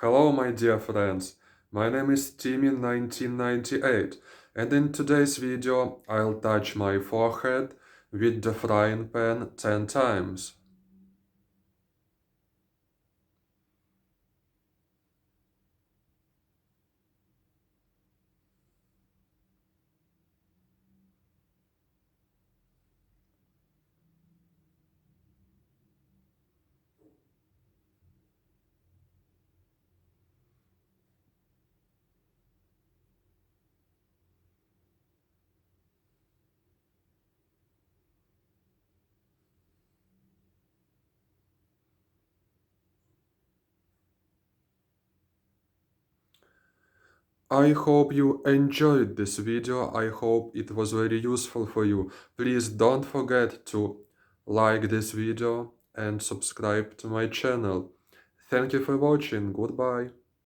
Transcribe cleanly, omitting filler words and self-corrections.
Hello, my dear friends. My name is Timmy1998, and in today's video, I'll touch my forehead with the frying pan 10 times. I hope you enjoyed this video. I hope it was very useful for you. Please don't forget to like this video and subscribe to my channel. Thank you for watching. Goodbye.